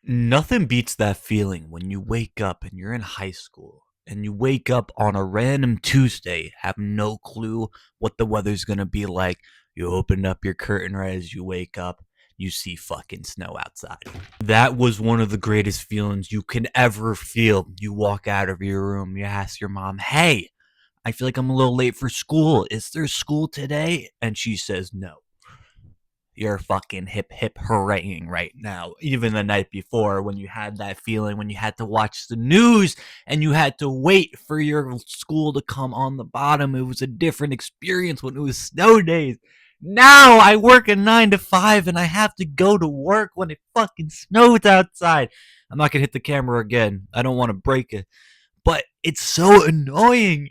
Nothing beats that feeling when you wake up and you're in high school and you wake up on a random Tuesday, have no clue what the weather's gonna be like. You open up your curtain right as you wake up, you see fucking snow outside. That was one of the greatest feelings you can ever feel. You walk out of your room, you ask your mom, "Hey, I feel like I'm a little late for school. Is there school today?" And she says no. You're fucking hip hip hooraying right now. Even the night before, when you had that feeling, when you had to watch the news and you had to wait for your school to come on the bottom, it was a different experience when it was snow days. Now I work a 9 to 5 and I have to go to work when it fucking snows outside. I'm not gonna hit the camera again. I don't want to break it, but it's so annoying.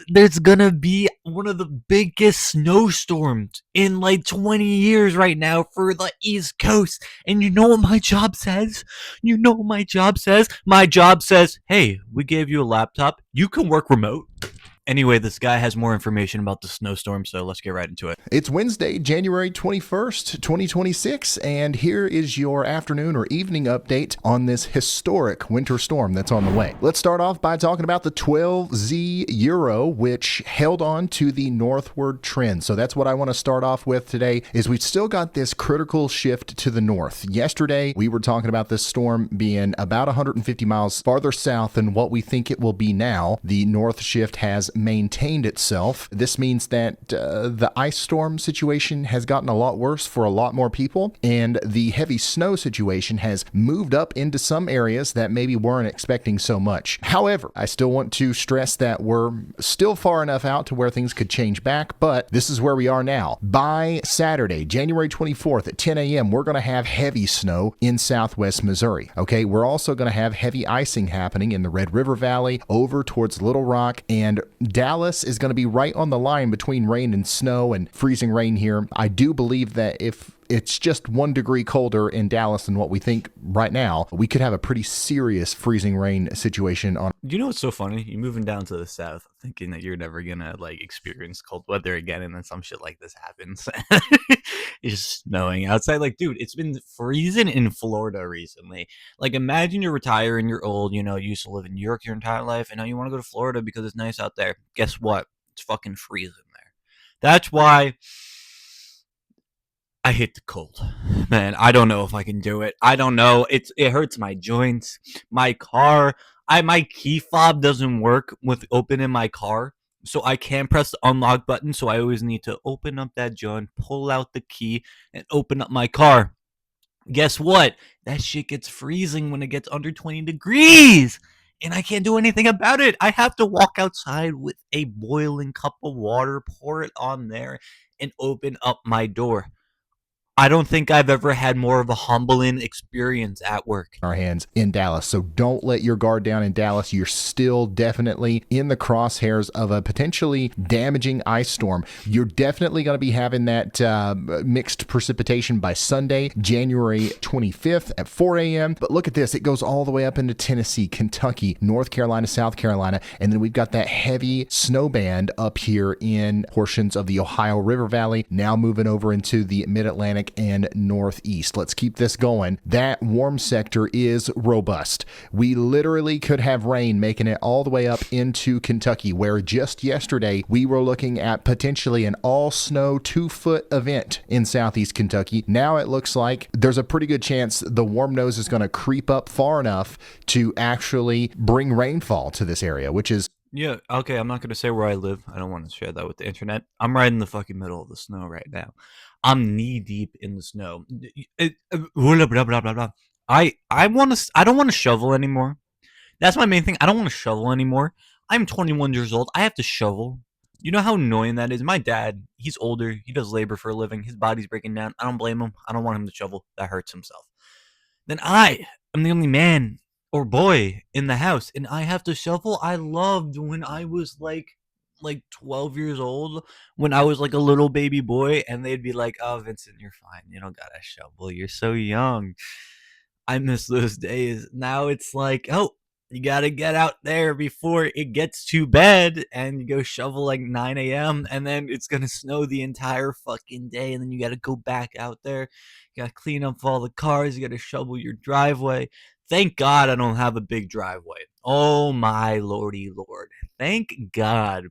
There's gonna be one of the biggest snowstorms in like 20 years right now for the East Coast. And you know what my job says? You know what my job says? My job says, hey, we gave you a laptop. You can work remote. Anyway, this guy has more information about the snowstorm, so let's get right into it. It's Wednesday, January 21st, 2026, and here is your afternoon or evening update on this historic winter storm that's on the way. Let's start off by talking about the 12Z Euro, which held on to the northward trend. So that's what I want to start off with today is we've still got this critical shift to the north. Yesterday, we were talking about this storm being about 150 miles farther south than what we think it will be now. The north shift has maintained itself. This means that the ice storm situation has gotten a lot worse for a lot more people, and the heavy snow situation has moved up into some areas that maybe weren't expecting so much. However, I still want to stress that we're still far enough out to where things could change back, but this is where we are now. By Saturday, January 24th at 10 a.m., we're going to have heavy snow in southwest Missouri. Okay, we're also going to have heavy icing happening in the Red River Valley over towards Little Rock, and Dallas is going to be right on the line between rain and snow and freezing rain here. I do believe that if it's just 1 degree colder in Dallas than what we think right now, we could have a pretty serious freezing rain situation on. You know what's so funny? You're moving down to the south thinking that you're never gonna like experience cold weather again, and then some shit like this happens. It's just snowing outside. Like, dude, it's been freezing in Florida recently. Like, imagine you're retiring, you're old, you used to live in New York your entire life, and now you want to go to Florida because it's nice out there. Guess what? It's fucking freezing there. That's why I hate the cold. Man, I don't know if I can do it. I don't know. It hurts my joints. My key fob doesn't work with opening my car. So I can't press the unlock button, so I always need to open up that joint, pull out the key, and open up my car. Guess what? That shit gets freezing when it gets under 20 degrees. And I can't do anything about it. I have to walk outside with a boiling cup of water, pour it on there, and open up my door. I don't think I've ever had more of a humbling experience at work. Our hands in Dallas. So don't let your guard down in Dallas. You're still definitely in the crosshairs of a potentially damaging ice storm. You're definitely going to be having that mixed precipitation by Sunday, January 25th at 4 a.m. But look at this. It goes all the way up into Tennessee, Kentucky, North Carolina, South Carolina. And then we've got that heavy snow band up here in portions of the Ohio River Valley, now moving over into the Mid-Atlantic and Northeast. Let's keep this going. That warm sector is robust. We literally could have rain making it all the way up into Kentucky, where just yesterday we were looking at potentially an all-snow 2-foot event in southeast Kentucky. Now it looks like there's a pretty good chance the warm nose is going to creep up far enough to actually bring rainfall to this area, which is Yeah, okay, I'm not going to say where I live. I don't want to share that with the internet. I'm right in the fucking middle of the snow right now. I'm knee deep in the snow. Blah, blah, blah, blah, blah. I don't want to shovel anymore. That's my main thing. I don't want to shovel anymore. I'm 21 years old. I have to shovel. You know how annoying that is? My dad, he's older. He does labor for a living. His body's breaking down. I don't blame him. I don't want him to shovel. That hurts himself. Then I am the only man or boy in the house, and I have to shovel. I loved when I was like 12 years old, when I was like a little baby boy, and they'd be like, "Oh, Vincent, you're fine. You don't gotta shovel. You're so young." I miss those days. Now it's like, oh, You gotta get out there before it gets too bad, and you go shovel like 9 a.m. and then it's gonna snow the entire fucking day, and then you gotta go back out there. You gotta clean up all the cars. You gotta shovel your driveway. Thank God I don't have a big driveway. Oh my lordy lord! Thank God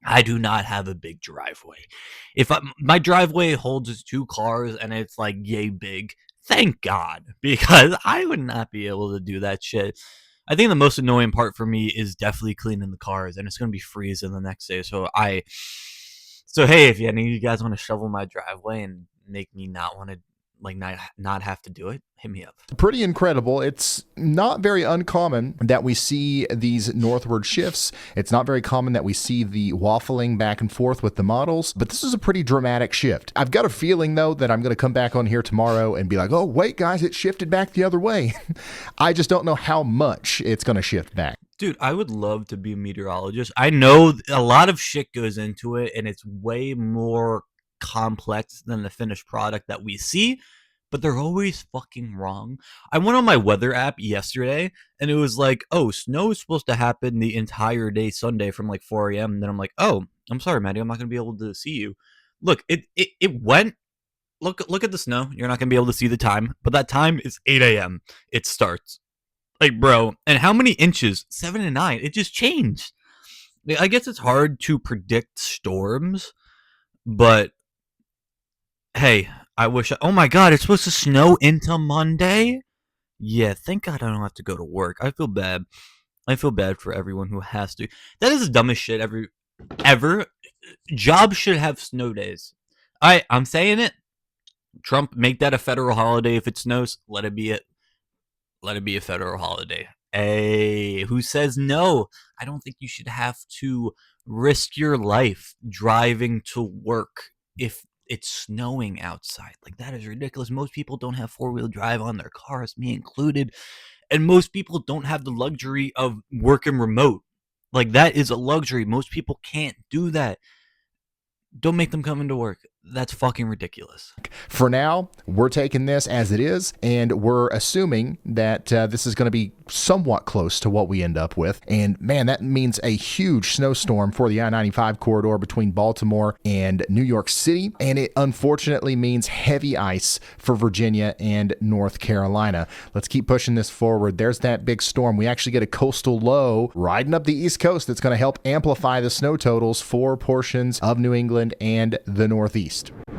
I do not have a big driveway. If my driveway holds 2 cars and it's like yay big, thank God, because I would not be able to do that shit. I think the most annoying part for me is definitely cleaning the cars, and it's gonna be freezing the next day. So hey, if any of you guys want to shovel my driveway and make me not want to like not have to do it, hit me up. Pretty incredible. It's not very uncommon that we see these northward shifts. It's not very common that we see the waffling back and forth with the models, but this is a pretty dramatic shift. I've got a feeling, though, that I'm going to come back on here tomorrow and be like, oh, wait, guys, it shifted back the other way. I just don't know how much it's going to shift back. Dude, I would love to be a meteorologist. I know a lot of shit goes into it, and it's way more complex than the finished product that we see, but they're always fucking wrong. I went on my weather app yesterday, and it was like, oh, snow is supposed to happen the entire day Sunday from like 4 a.m. And then I'm like, oh, I'm sorry, Maddie, I'm not going to be able to see you. Look, it went. Look at the snow. You're not going to be able to see the time, but that time is 8 a.m. It starts. Like, bro, and how many inches? 7 and 9. It just changed. I guess it's hard to predict storms, but hey, I wish. Oh my God, it's supposed to snow into Monday? Yeah, thank God I don't have to go to work. I feel bad. I feel bad for everyone who has to. That is the dumbest shit ever. Jobs should have snow days. I'm saying it. Trump, make that a federal holiday if it snows. Let it be a federal holiday. Hey, who says no? I don't think you should have to risk your life driving to work if it's snowing outside. Like, that is ridiculous. Most people don't have 4-wheel drive on their cars, me included. And most people don't have the luxury of working remote. Like, that is a luxury. Most people can't do that. Don't make them come into work. That's fucking ridiculous. For now, we're taking this as it is, and we're assuming that this is going to be somewhat close to what we end up with. And man, that means a huge snowstorm for the I-95 corridor between Baltimore and New York City. And it unfortunately means heavy ice for Virginia and North Carolina. Let's keep pushing this forward. There's that big storm. We actually get a coastal low riding up the East Coast that's going to help amplify the snow totals for portions of New England and the Northeast.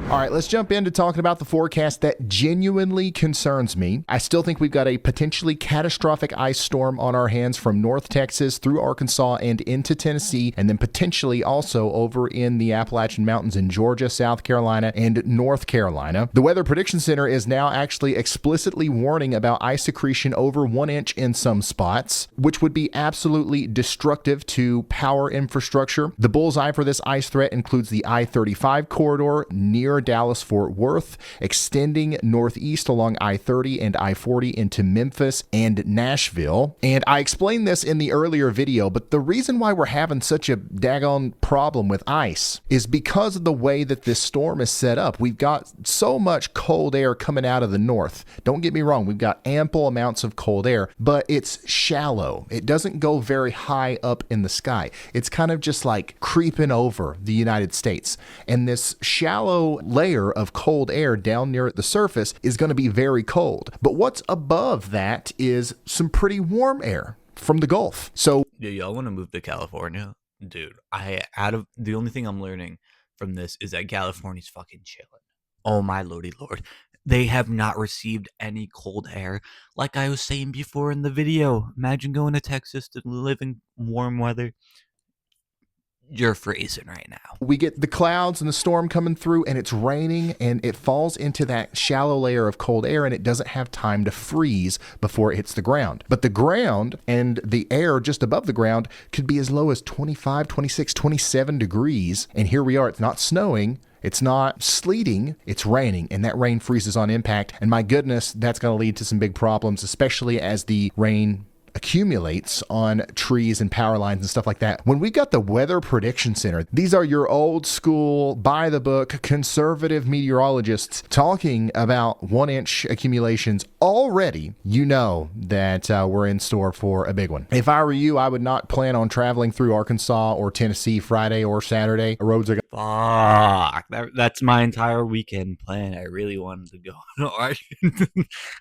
All right, let's jump into talking about the forecast that genuinely concerns me. I still think we've got a potentially catastrophic ice storm on our hands from North Texas through Arkansas and into Tennessee, and then potentially also over in the Appalachian Mountains in Georgia, South Carolina, and North Carolina. The Weather Prediction Center is now actually explicitly warning about ice accretion over 1 inch in some spots, which would be absolutely destructive to power infrastructure. The bullseye for this ice threat includes the I-35 corridor near Dallas-Fort Worth, extending northeast along I-30 and I-40 into Memphis and Nashville. And I explained this in the earlier video, but the reason why we're having such a daggone problem with ice is because of the way that this storm is set up. We've got so much cold air coming out of the north. Don't get me wrong, we've got ample amounts of cold air, but it's shallow. It doesn't go very high up in the sky. It's kind of just like creeping over the United States. And this shallow layer of cold air down near the surface is going to be very cold. But what's above that is some pretty warm air from the Gulf. So, Do y'all want to move to California? Dude, the only thing I'm learning from this is that California's fucking chilling. Oh my lordy lord. They have not received any cold air. Like I was saying before in the video, imagine going to Texas to live in warm weather. You're freezing right now. we get the clouds and the storm coming through, and it's raining, and it falls into that shallow layer of cold air, and it doesn't have time to freeze before it hits the ground. But the ground and the air just above the ground could be as low as 25, 26, 27 degrees. And here we are. It's not snowing. It's not sleeting, it's raining, and that rain freezes on impact. And my goodness, that's going to lead to some big problems, especially as the rain accumulates on trees and power lines and stuff like that. When we've got the Weather Prediction Center, these are your old school, by the book, conservative meteorologists talking about 1-inch accumulations already, you know that we're in store for a big one. If I were you, I would not plan on traveling through Arkansas or Tennessee Friday or Saturday. The roads are Fuck. That's my entire weekend plan. I really wanted to go to Arkansas.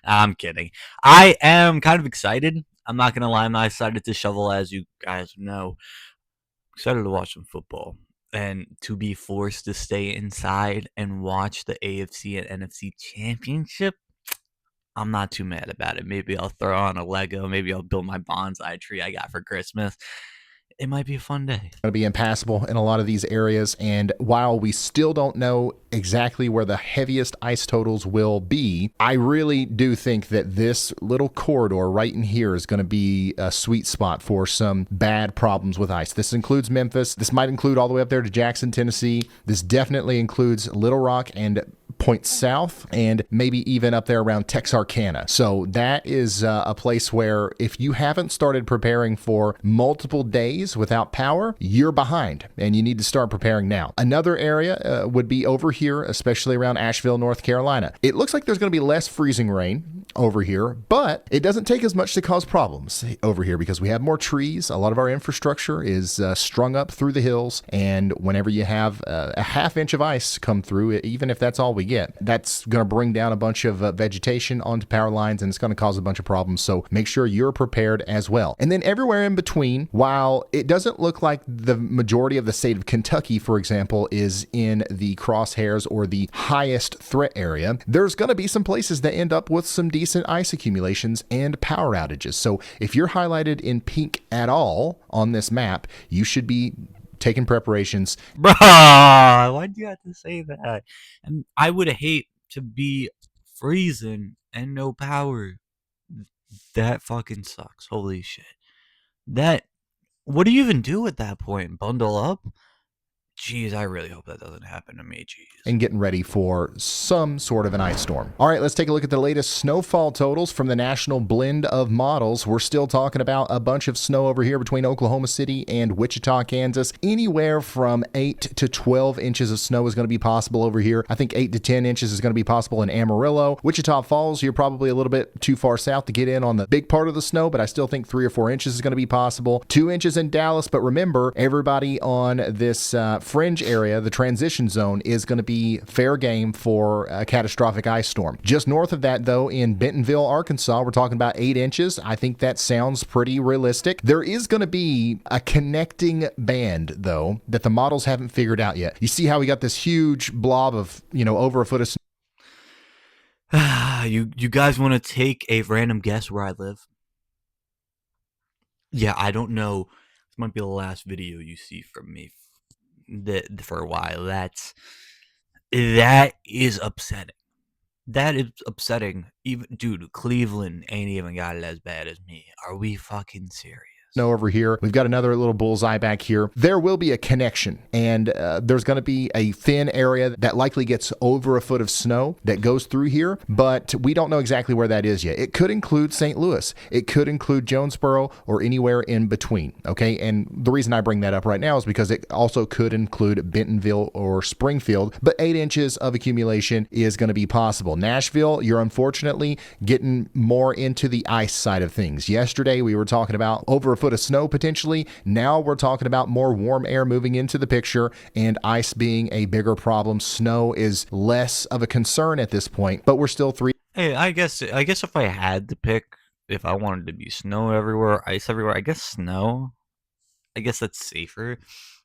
I'm kidding. I am kind of excited. I'm not going to lie. I'm not excited to shovel, as you guys know. Excited to watch some football. And to be forced to stay inside and watch the AFC and NFC championship, I'm not too mad about it. Maybe I'll throw on a Lego. Maybe I'll build my bonsai tree I got for Christmas. It might be a fun day. going to be impassable in a lot of these areas. And while we still don't know exactly where the heaviest ice totals will be, I really do think that this little corridor right in here is going to be a sweet spot for some bad problems with ice. This includes Memphis. This might include all the way up there to Jackson, Tennessee. This definitely includes Little Rock and Point South, and maybe even up there around Texarkana. So that is a place where if you haven't started preparing for multiple days without power, you're behind and you need to start preparing now. Another area would be over here, especially around Asheville, North Carolina. It looks like there's going to be less freezing rain over here, but it doesn't take as much to cause problems over here because we have more trees. A lot of our infrastructure is strung up through the hills, and whenever you have a half-inch of ice come through, even if that's all we get, that's going to bring down a bunch of vegetation onto power lines, and it's going to cause a bunch of problems. So make sure you're prepared as well. And then everywhere in between, while it doesn't look like the majority of the state of Kentucky, for example, is in the crosshairs or the highest threat area, there's going to be some places that end up with some decent ice accumulations and power outages. So if you're highlighted in pink at all on this map, you should be taking preparations. Bro, why'd you have to say that? And I would hate to be freezing and no power. That fucking sucks. Holy shit. What do you even do at that point? Bundle up? Jeez, I really hope that doesn't happen to me. Jeez. And getting ready for some sort of an ice storm. All right, let's take a look at the latest snowfall totals from the National Blend of Models. We're still talking about a bunch of snow over here between Oklahoma City and Wichita, Kansas. Anywhere from 8 to 12 inches of snow is going to be possible over here. I think 8 to 10 inches is going to be possible in Amarillo. Wichita Falls, you're probably a little bit too far south to get in on the big part of the snow, but I still think 3 or 4 inches is going to be possible. 2 inches in Dallas, but remember, everybody on this fringe area, the transition zone, is going to be fair game for a catastrophic ice storm. Just north of that, though, in Bentonville, Arkansas, we're talking about 8 inches. I think that sounds pretty realistic. There is going to be a connecting band, though, that the models haven't figured out yet. You see how we got this huge blob of, over a foot of snow? You guys want to take a random guess where I live? Yeah, I don't know. This might be the last video you see from me for a while. That is upsetting. That is upsetting. Even dude, Cleveland ain't even got it as bad as me. Are we fucking serious? Snow over here. We've got another little bullseye back here. There will be a connection, and there's going to be a thin area that likely gets over a foot of snow that goes through here, but we don't know exactly where that is yet. It could include St. Louis. It could include Jonesboro or anywhere in between, okay? And the reason I bring that up right now is because it also could include Bentonville or Springfield, but 8 inches of accumulation is going to be possible. Nashville, you're unfortunately getting more into the ice side of things. Yesterday, we were talking about over a foot of snow potentially. Now we're talking about more warm air moving into the picture and ice being a bigger problem. Snow is less of a concern at this point, but we're still 3. Hey, I guess if I had to pick, if I wanted to be snow everywhere, ice everywhere, I guess snow. I guess that's safer.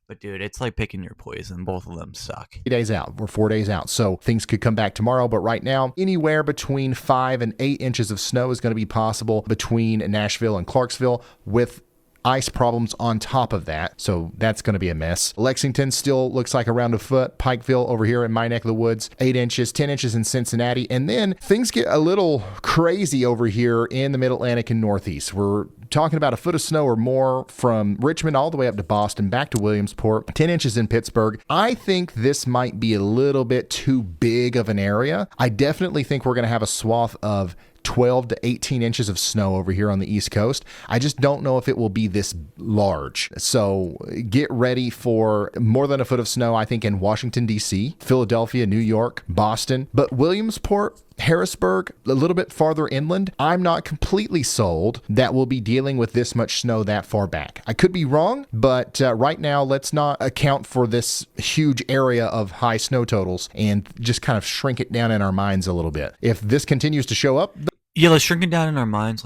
But dude, it's like picking your poison. Both of them suck. 3 days out. We're 4 days out. So things could come back tomorrow. But right now, anywhere between 5 and 8 inches of snow is going to be possible between Nashville and Clarksville, with ice problems on top of that. So that's going to be a mess. Lexington still looks like around a foot. Pikeville over here in my neck of the woods, 8 inches, 10 inches in Cincinnati. And then things get a little crazy over here in the Mid-Atlantic and Northeast. We're talking about a foot of snow or more from Richmond all the way up to Boston, back to Williamsport, 10 inches in Pittsburgh. I think this might be a little bit too big of an area. I definitely think we're going to have a swath of 12 to 18 inches of snow over here on the East Coast. I just don't know if it will be this large. So get ready for more than a foot of snow, I think, in Washington, D.C., Philadelphia, New York, Boston. But Williamsport, Harrisburg, a little bit farther inland, I'm not completely sold that we'll be dealing with this much snow that far back. I could be wrong, but right now, let's not account for this huge area of high snow totals and just kind of shrink it down in our minds a little bit. If this continues to show up, Yeah, let's shrink it down in our minds.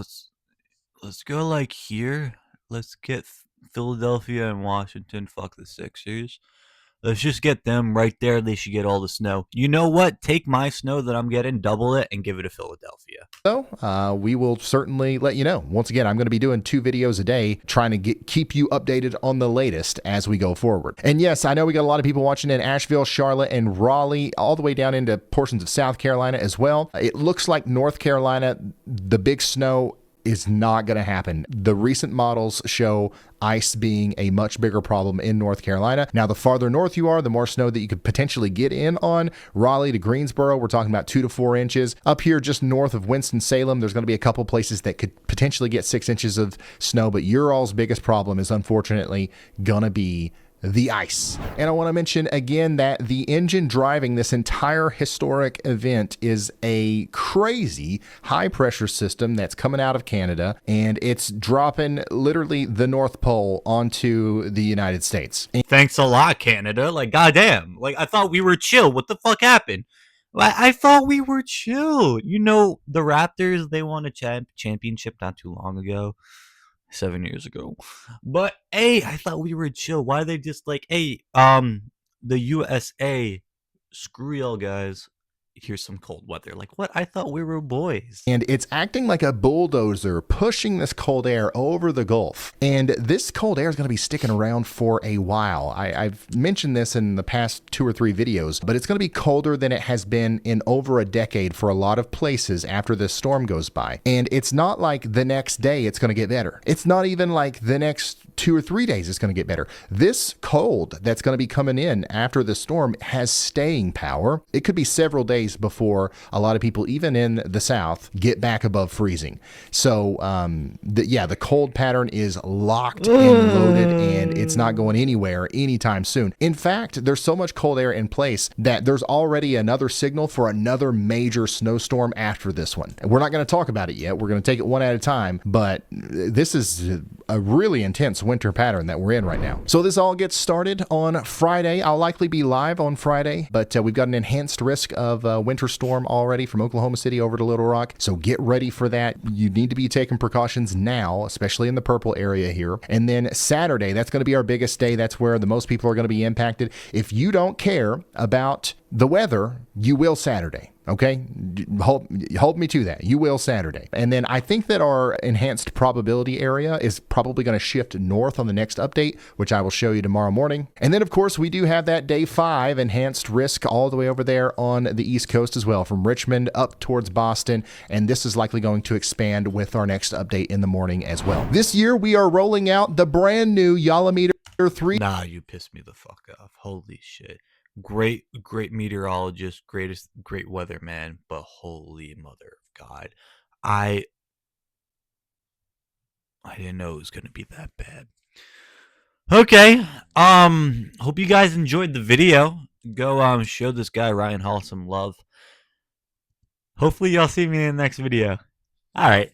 Let's go like here. Let's get Philadelphia and Washington. Fuck the Sixers. Let's just get them right there. They should get all the snow. You know what? Take my snow that I'm getting, double it, and give it to Philadelphia. we will certainly let you know. Once again, I'm going to be doing 2 videos a day, trying to keep you updated on the latest as we go forward. And yes, I know we got a lot of people watching in Asheville, Charlotte, and Raleigh, all the way down into portions of South Carolina as well. It looks like North Carolina, the big snow is not going to happen. The recent models show ice being a much bigger problem in North Carolina. Now, the farther north you are, the more snow that you could potentially get in on. Raleigh to Greensboro, we're talking about 2 to 4 inches. Up here, just north of Winston-Salem, there's going to be a couple places that could potentially get 6 inches of snow, but your all's biggest problem is unfortunately going to be the ice. And I want to mention again that the engine driving this entire historic event is a crazy high pressure system that's coming out of Canada, and it's dropping literally the North Pole onto the United States. Thanks a lot, Canada. Like, goddamn. Like, I thought we were chill. What the fuck happened? I thought we were chill. You know, the Raptors, they won a championship not too long ago. 7 years ago. But hey, I thought we were chill. Why are they just like, hey, the USA, screw y'all guys. Here's some cold weather. Like, what? I thought we were boys. And it's acting like a bulldozer pushing this cold air over the Gulf. And this cold air is going to be sticking around for a while. I've mentioned this in the past 2 or 3 videos, but it's going to be colder than it has been in over a decade for a lot of places after this storm goes by. And it's not like the next day it's going to get better. It's not even like the next 2 or 3 days it's going to get better. This cold that's going to be coming in after the storm has staying power. It could be several days before a lot of people, even in the South, get back above freezing. So, the cold pattern is locked and loaded, and it's not going anywhere anytime soon. In fact, there's so much cold air in place that there's already another signal for another major snowstorm after this one. We're not going to talk about it yet. We're going to take it one at a time, but this is a really intense winter pattern that we're in right now. So this all gets started on Friday. I'll likely be live on Friday, but we've got an enhanced risk of winter storm already from Oklahoma City over to Little Rock. So get ready for that. You need to be taking precautions now, especially in the purple area here. And then Saturday, that's going to be our biggest day. That's where the most people are going to be impacted. If you don't care about the weather, you will Saturday. Okay, hold me to that. You will Saturday. And then I think that our enhanced probability area is probably going to shift north on the next update, which I will show you tomorrow morning. And then, of course, we do have that day 5 enhanced risk all the way over there on the East Coast as well, from Richmond up towards Boston. And this is likely going to expand with our next update in the morning as well. This year, we are rolling out the brand new Yalameter 3. Nah, you pissed me the fuck off. Holy shit. Great meteorologist, great weatherman, but holy mother of God, I didn't know it was gonna be that bad. Okay, hope you guys enjoyed the video. Go show this guy Ryan Hall some love. Hopefully y'all see me in the next video. All right.